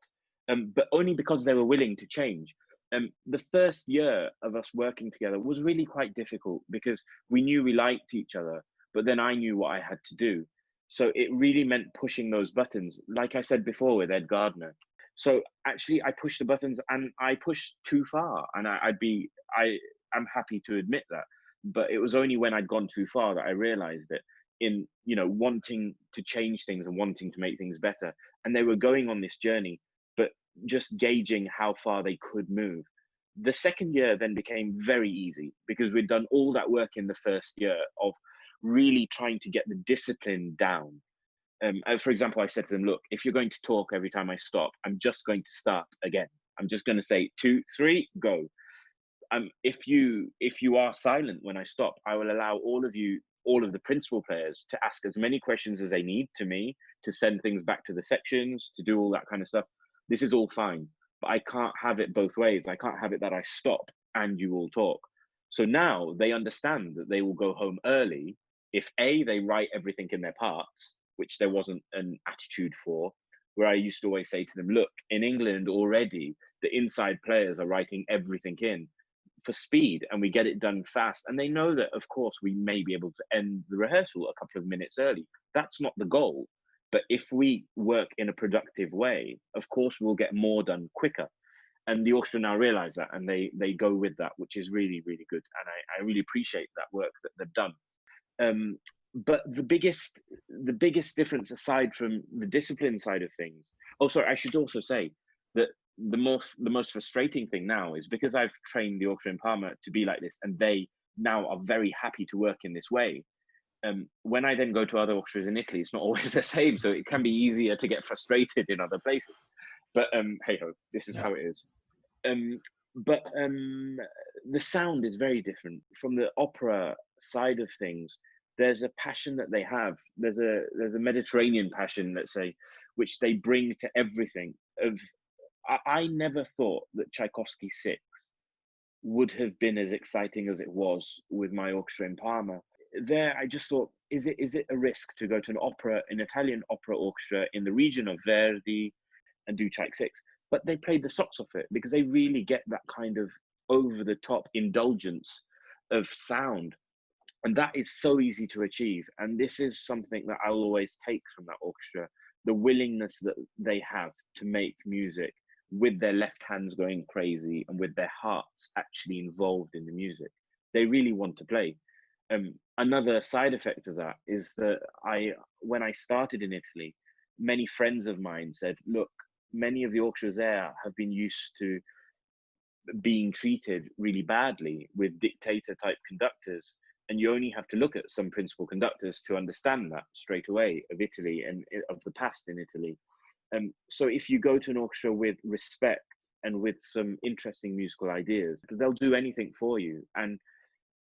but only because they were willing to change. The first year of us working together was really quite difficult, because we knew we liked each other, but then I knew what I had to do. So it really meant pushing those buttons, like I said before with Ed Gardner. So actually, I pushed the buttons, and I pushed too far, and I'm happy to admit that. But it was only when I'd gone too far that I realized that, in wanting to change things and wanting to make things better, and they were going on this journey, but just gauging how far they could move. The second year then became very easy, because we'd done all that work in the first year of really trying to get the discipline down. For example, I said to them, look, if you're going to talk every time I stop, I'm just going to start again. I'm just going to say 2, 3, go. If you are silent when I stop, I will allow all of the principal players, to ask as many questions as they need to me, to send things back to the sections, to do all that kind of stuff. This is all fine, but I can't have it both ways. I can't have it that I stop and you all talk. So now they understand that they will go home early if they write everything in their parts, which there wasn't an attitude for. Where I used to always say to them, look, in England already, the inside players are writing everything in for speed, and we get it done fast. And they know that, of course, we may be able to end the rehearsal a couple of minutes early. That's not the goal. But if we work in a productive way, of course, we'll get more done quicker. And the orchestra now realize that, and they go with that, which is really, really good. And I really appreciate that work that they've done. But the biggest difference, aside from the discipline side of things, oh, sorry, I should also say that the most frustrating thing now is, because I've trained the orchestra in Parma to be like this, and they now are very happy to work in this way. When I then go to other orchestras in Italy, it's not always the same, so it can be easier to get frustrated in other places. But hey ho, this is Yeah. how it is. But the sound is very different from the opera side of things. There's a passion that they have. There's a Mediterranean passion, let's say, which they bring to everything. I never thought that Tchaikovsky 6 would have been as exciting as it was with my orchestra in Parma. There, I just thought, is it a risk to go to an Italian opera orchestra in the region of Verdi and do Tchaik 6? But they played the socks off it, because they really get that kind of over the top indulgence of sound. And that is so easy to achieve. And this is something that I'll always take from that orchestra, the willingness that they have to make music with their left hands going crazy and with their hearts actually involved in the music. They really want to play. Another side effect of that is that when I started in Italy, many friends of mine said, look, many of the orchestras there have been used to being treated really badly with dictator type conductors, and you only have to look at some principal conductors to understand that straight away, of Italy and of the past in Italy. So if you go to an orchestra with respect and with some interesting musical ideas, they'll do anything for you. And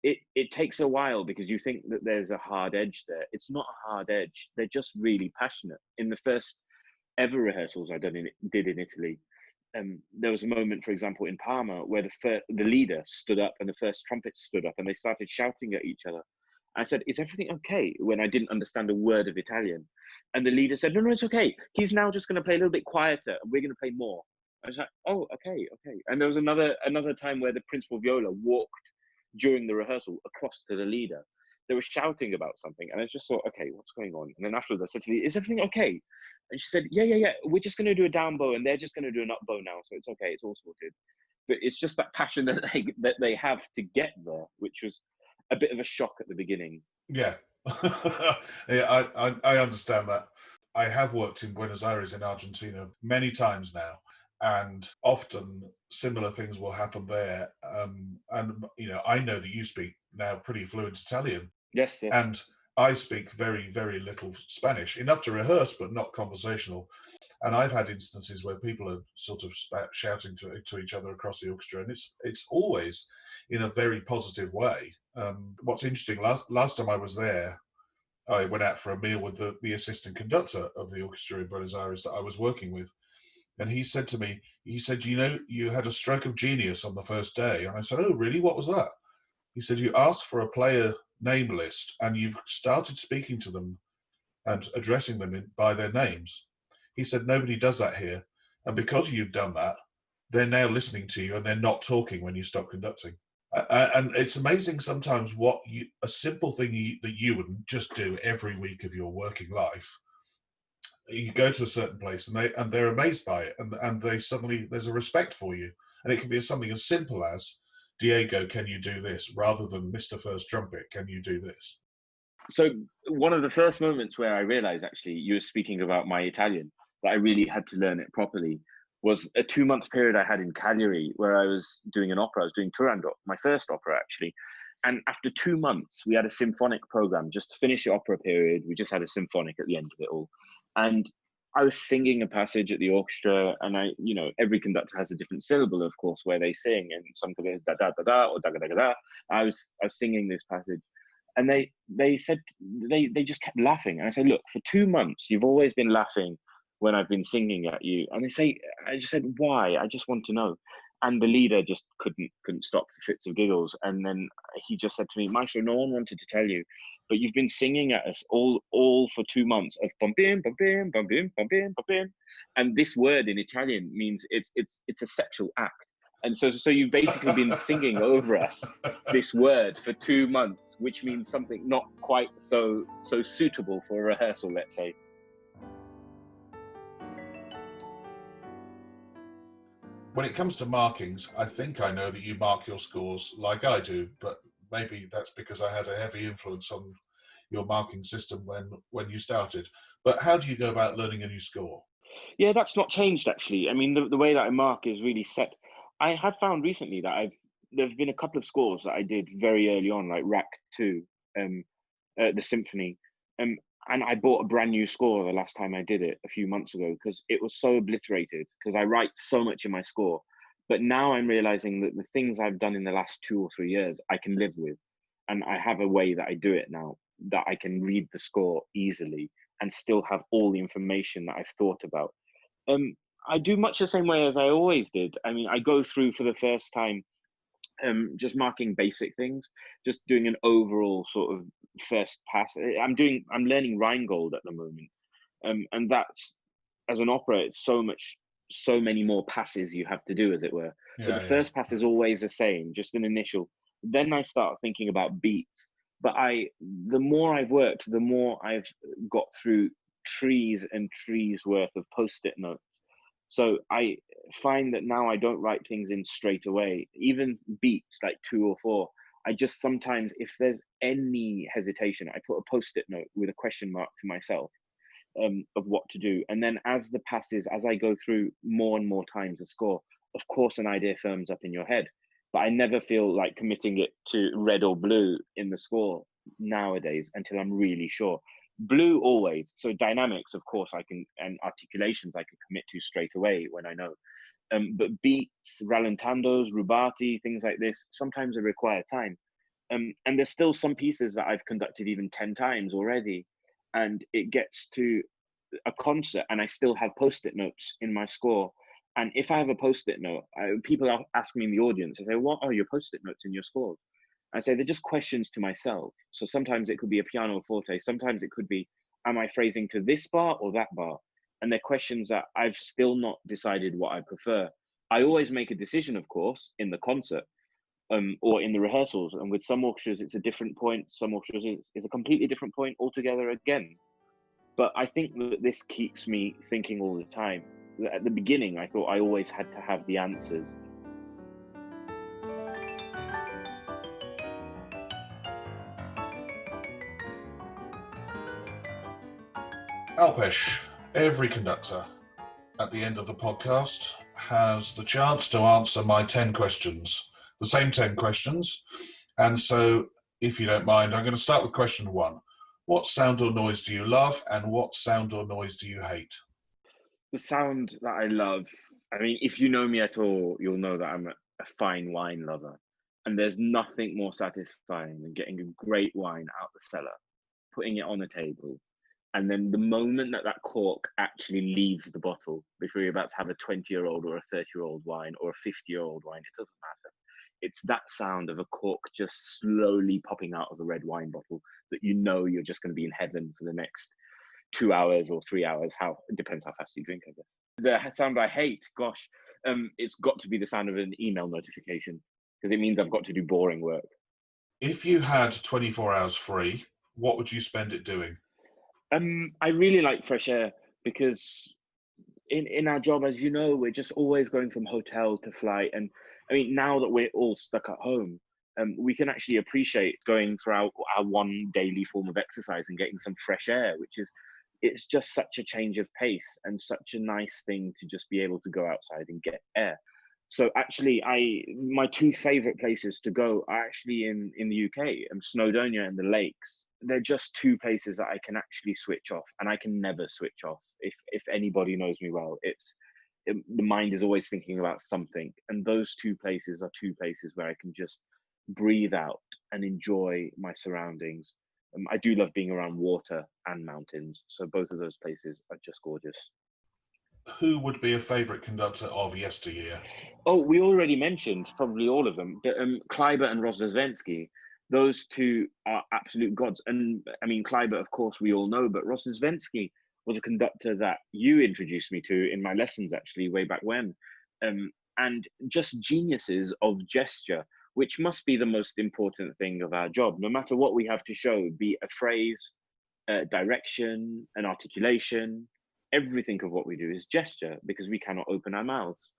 it takes a while, because you think that there's a hard edge there. It's not a hard edge. They're just really passionate. In the first ever rehearsals did in Italy. There was a moment, for example, in Parma, where the leader stood up and the first trumpet stood up, and they started shouting at each other. I said, "Is everything okay?" When I didn't understand a word of Italian, and the leader said, "No, no, it's okay. He's now just going to play a little bit quieter, and we're going to play more." I was like, "Oh, okay, okay." And there was another time where the principal viola walked during the rehearsal across to the leader. They were shouting about something, and I just thought, "Okay, what's going on?" And then afterwards, I said to me, "Is everything okay?" And she said, "Yeah, yeah, yeah. We're just going to do a down bow, and they're just going to do an up bow now, so it's okay. It's all sorted." But it's just that passion that they have to get there, which was a bit of a shock at the beginning. Yeah. Yeah, I understand that. I have worked in Buenos Aires in Argentina many times now, and often similar things will happen there. And I know that you speak now pretty fluent Italian, Yes, yes. and I speak very, very little Spanish, enough to rehearse, but not conversational. And I've had instances where people are sort of shouting to each other across the orchestra, and it's always in a very positive way. What's interesting, last time I was there, I went out for a meal with the assistant conductor of the orchestra in Buenos Aires that I was working with. And he said to me, he said, you had a stroke of genius on the first day. And I said, oh, really? What was that? He said, you asked for a player name list and you've started speaking to them and addressing them by their names. He said, nobody does that here. And because you've done that, they're now listening to you and they're not talking when you stop conducting. And it's amazing sometimes a simple thing that you would just do every week of your working life. You go to a certain place and they're amazed by it, and they suddenly there's a respect for you, and it can be something as simple as, Diego, can you do this, rather than Mr. First Trumpet, can you do this? So one of the first moments where I realized, actually, you were speaking about my Italian, that I really had to learn it properly, was a 2 month period I had in Cagliari where I was doing an opera. I was doing Turandot, my first opera, actually. And after 2 months, we had a symphonic program just to finish the opera period. We just had a symphonic at the end of it all. And I was singing a passage at the orchestra, and every conductor has a different syllable, of course, where they sing, and some could go da da da da or da da da da. I was singing this passage, and they said they just kept laughing. And I said, look, for 2 months you've always been laughing when I've been singing at you. And I just said, why? I just want to know. And the leader just couldn't stop the fits of giggles. And then he just said to me, Maestro, no one wanted to tell you, but you've been singing at us all for 2 months of bum bim bum bim bum bim bum bim bum bim. And this word in Italian means it's a sexual act. And so you've basically been singing over us this word for 2 months, which means something not quite so suitable for a rehearsal, let's say. When it comes to markings, I think I know that you mark your scores like I do, but maybe that's because I had a heavy influence on your marking system when you started. But how do you go about learning a new score? Yeah, that's not changed, actually. I mean, the way that I mark is really set. I have found recently that there's been a couple of scores that I did very early on, like Rack 2, the symphony. And I bought a brand new score the last time I did it a few months ago because it was so obliterated, because I write so much in my score. But now I'm realizing that the things I've done in the last 2 or 3 years, I can live with. And I have a way that I do it now that I can read the score easily and still have all the information that I've thought about. Um, I do much the same way as I always did. I mean, I go through for the first time, just marking basic things, just doing an overall sort of first pass. I'm learning Rheingold at the moment, and that's, as an opera, it's so many more passes you have to do, as it were. But Yeah, the yeah. first pass is always the same, just an initial. Then I start thinking about beats. But the more I've worked, the more I've got through trees and trees worth of post-it notes. So I find that now I don't write things in straight away, even beats like 2 or 4. I just sometimes, if there's any hesitation, I put a post-it note with a question mark to myself, of what to do. And then as I go through more and more times the score, of course, an idea firms up in your head. But I never feel like committing it to red or blue in the score nowadays until I'm really sure. Blue always. So dynamics, of course, and articulations I can commit to straight away when I know. But beats, rallentandos, rubati, things like this, sometimes they require time. And there's still some pieces that I've conducted even 10 times already. And it gets to a concert and I still have post-it notes in my score. And if I have a post-it note, people ask me in the audience, I say, what are your post-it notes in your scores? I say, they're just questions to myself. So sometimes it could be a piano forte. Sometimes it could be, am I phrasing to this bar or that bar? And they're questions that I've still not decided what I prefer. I always make a decision, of course, in the concert or in the rehearsals. And with some orchestras, it's a different point. Some orchestras, it's a completely different point altogether again. But I think that this keeps me thinking all the time. At the beginning, I thought I always had to have the answers. Alpesh, every conductor at the end of the podcast has the chance to answer my 10 questions, the same 10 questions. And so, if you don't mind, I'm going to start with question 1. What sound or noise do you love, and what sound or noise do you hate? The sound that I love, I mean, if you know me at all, you'll know that I'm a fine wine lover. And there's nothing more satisfying than getting a great wine out the cellar, putting it on a table, and then the moment that that cork actually leaves the bottle, before you're about to have a 20-year-old or a 30-year-old wine or a 50-year-old wine, it doesn't matter. It's that sound of a cork just slowly popping out of a red wine bottle that you know you're just going to be in heaven for the next 2 hours or 3 hours. It depends how fast you drink, I guess. The sound I hate, gosh, it's got to be the sound of an email notification, because it means I've got to do boring work. If you had 24 hours free, what would you spend it doing? I really like fresh air, because in our job, as you know, we're just always going from hotel to flight. And I mean, now that we're all stuck at home, we can actually appreciate going for our one daily form of exercise and getting some fresh air, it's just such a change of pace and such a nice thing to just be able to go outside and get air. So actually, my 2 favorite places to go are actually in the UK, Snowdonia and the lakes. They're just 2 places that I can actually switch off, and I can never switch off. If anybody knows me well, the mind is always thinking about something, and those 2 places are 2 places where I can just breathe out and enjoy my surroundings. I do love being around water and mountains, so both of those places are just gorgeous. Who would be a favourite conductor of yesteryear? Oh, we already mentioned probably all of them, but Kleiber and Rozhdestvensky, those 2 are absolute gods. And I mean, Kleiber, of course, we all know, but Rozhdestvensky was a conductor that you introduced me to in my lessons, actually, way back when. And just geniuses of gesture, which must be the most important thing of our job. No matter what we have to show, be it a phrase, direction, an articulation, everything of what we do is gesture, because we cannot open our mouths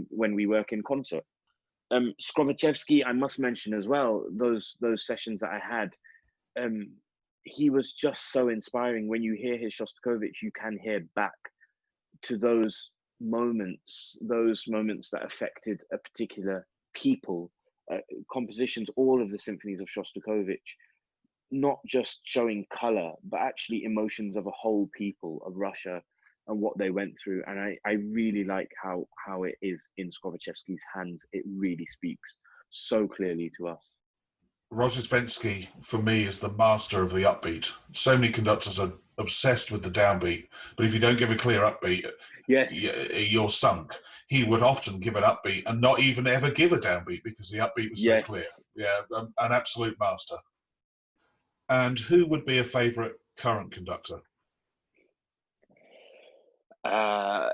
when we work in concert. Skrovichevsky, I must mention as well, those sessions that I had, he was just so inspiring. When you hear his Shostakovich, you can hear back to those moments that affected a particular people, compositions, all of the symphonies of Shostakovich, not just showing color, but actually emotions of a whole people of Russia and what they went through. And I really like how it is in Skrovichevsky's hands. It really speaks so clearly to us. Rozhdestvensky, for me, is the master of the upbeat. So many conductors are obsessed with the downbeat, but if you don't give a clear upbeat, Yes, you're sunk. He would often give an upbeat and not even ever give a downbeat because the upbeat was so clear. yes. Yeah, an absolute master. And who would be a favourite current conductor? I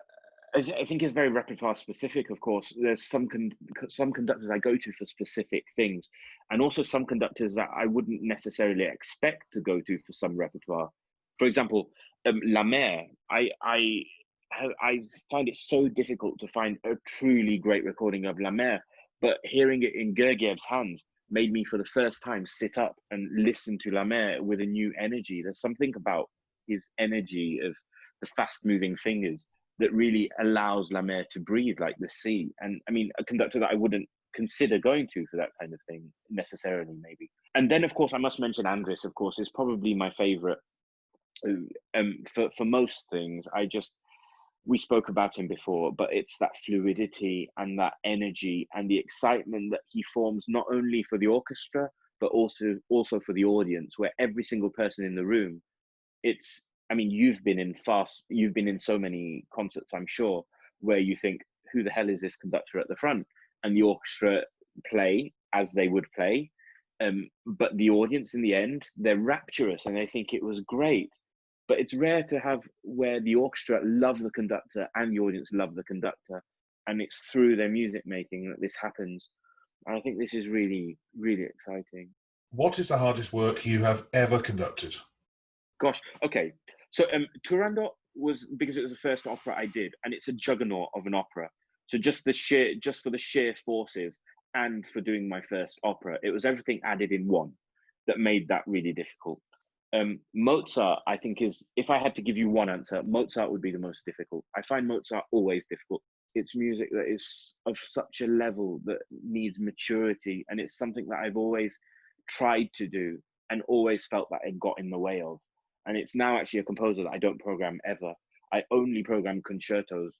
think it's very repertoire specific. Of course, there's some conductors I go to for specific things, and also some conductors that I wouldn't necessarily expect to go to for some repertoire. For example, La Mer. I find it so difficult to find a truly great recording of La Mer, but hearing it in Gergiev's hands made me, for the first time, sit up and listen to La Mer with a new energy. There's something about his energy of the fast-moving fingers that really allows La Mer to breathe like the sea. And I mean, a conductor that I wouldn't consider going to for that kind of thing necessarily, maybe. And then, of course, I must mention Andris, of course, is probably my favorite. For most things, we spoke about him before, but it's that fluidity and that energy and the excitement that he forms, not only for the orchestra, but also for the audience, where every single person in the room, it's I mean, you've been in so many concerts, I'm sure, where you think, who the hell is this conductor at the front? And the orchestra play as they would play. But the audience in the end, they're rapturous and they think it was great. But it's rare to have where the orchestra love the conductor and the audience love the conductor. And it's through their music making that this happens. And I think this is really, really exciting. What is the hardest work you have ever conducted? Gosh, okay. So Turandot was because it was the first opera I did, and it's a juggernaut of an opera. So just for the sheer forces and for doing my first opera, it was everything added in one that made that really difficult. Mozart, I think, is, if I had to give you one answer, Mozart would be the most difficult. I find Mozart always difficult. It's music that is of such a level that needs maturity, and it's something that I've always tried to do and always felt that it got in the way of. And it's now actually a composer that I don't program ever. I only program concertos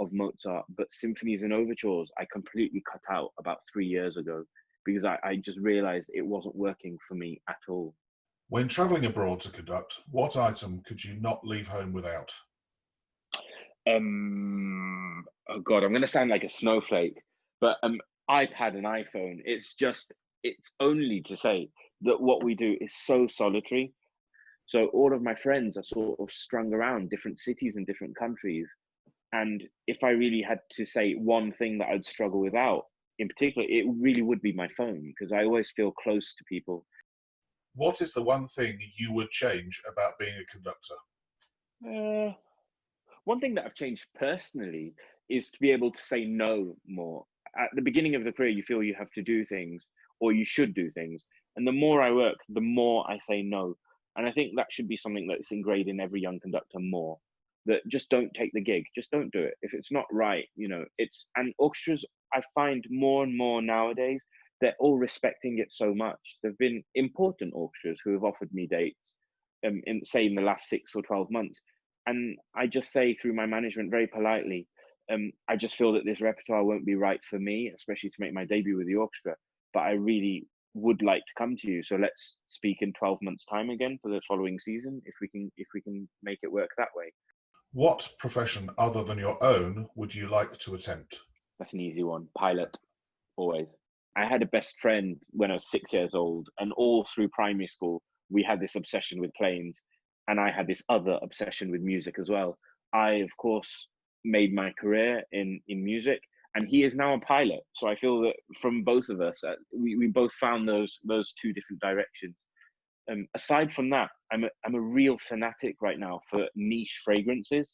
of Mozart, but symphonies and overtures I completely cut out about 3 years ago because I just realized it wasn't working for me at all. When travelling abroad to conduct, what item could you not leave home without? Oh God, I'm going to sound like a snowflake, but iPad and iPhone, it's only to say that what we do is so solitary. So all of my friends are sort of strung around different cities and different countries. And if I really had to say one thing that I'd struggle without, in particular, it really would be my phone because I always feel close to people. What is the one thing you would change about being a conductor? Uh, One thing that I've changed personally is to be able to say no more. At the beginning of the career, you feel you have to do things or you should do things. And the more I work, the more I say no. And I think that should be something that's ingrained in every young conductor more. That just don't take the gig, just don't do it. If it's not right, and orchestras, I find more and more nowadays, they're all respecting it so much. There've been important orchestras who have offered me dates, in the last 6 or 12 months, and I just say through my management very politely, I just feel that this repertoire won't be right for me, especially to make my debut with the orchestra. But I really would like to come to you, so let's speak in 12 months' time again for the following season, if we can make it work that way. What profession other than your own would you like to attempt? That's an easy one. Pilot, always. I had a best friend when I was 6 years old, and all through primary school, we had this obsession with planes, and I had this other obsession with music as well. I, of course, made my career in music, and he is now a pilot. So I feel that from both of us, we both found those two different directions. Aside from that, I'm a real fanatic right now for niche fragrances.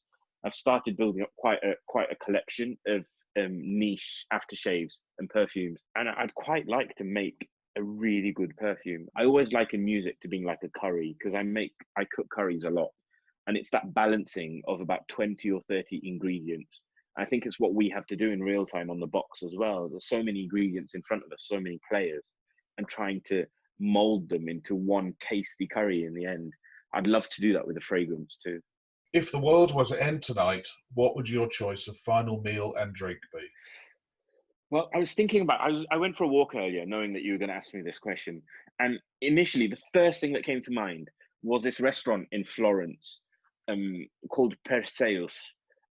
I've started building up quite a collection of niche aftershaves and perfumes, and I'd quite like to make a really good perfume. I always liken music to being like a curry because I cook curries a lot, and it's that balancing of about 20 or 30 ingredients. I think it's what we have to do in real time on the box as well. There's so many ingredients in front of us, so many players, and trying to mold them into one tasty curry in the end. I'd love to do that with a fragrance too. If the world were to end tonight, what would your choice of final meal and drink be? Well, I was thinking about. I went for a walk earlier, knowing that you were going to ask me this question, and initially, the first thing that came to mind was this restaurant in Florence, called Perseus,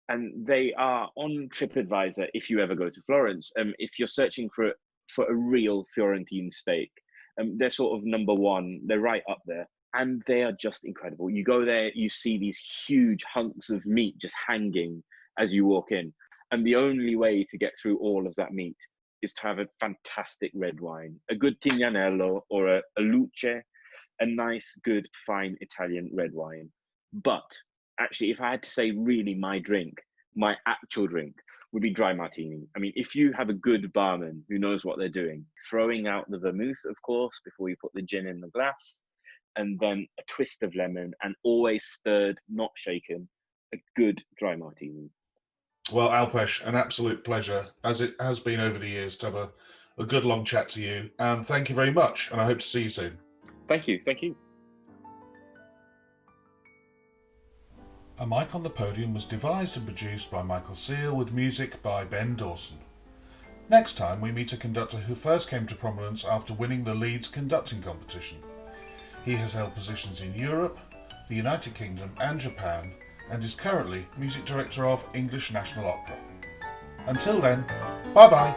and they are on TripAdvisor. If you ever go to Florence, if you're searching for a real Florentine steak, they're sort of number one. They're right up there, and they are just incredible. You go there, you see these huge hunks of meat just hanging as you walk in, and the only way to get through all of that meat is to have a fantastic red wine, a good Tignanello or a Luce, a nice, good, fine Italian red wine. But actually, if I had to say really my actual drink would be dry martini. I mean, if you have a good barman who knows what they're doing, throwing out the vermouth, of course, before you put the gin in the glass, and then a twist of lemon and always stirred, not shaken, a good dry martini. Well, Alpesh, an absolute pleasure, as it has been over the years, to have a good long chat to you. And thank you very much, and I hope to see you soon. Thank you. Thank you. A Mic on the Podium was devised and produced by Michael Seal with music by Ben Dawson. Next time we meet a conductor who first came to prominence after winning the Leeds conducting competition. He has held positions in Europe, the United Kingdom and Japan, and is currently music director of English National Opera. Until then, bye bye!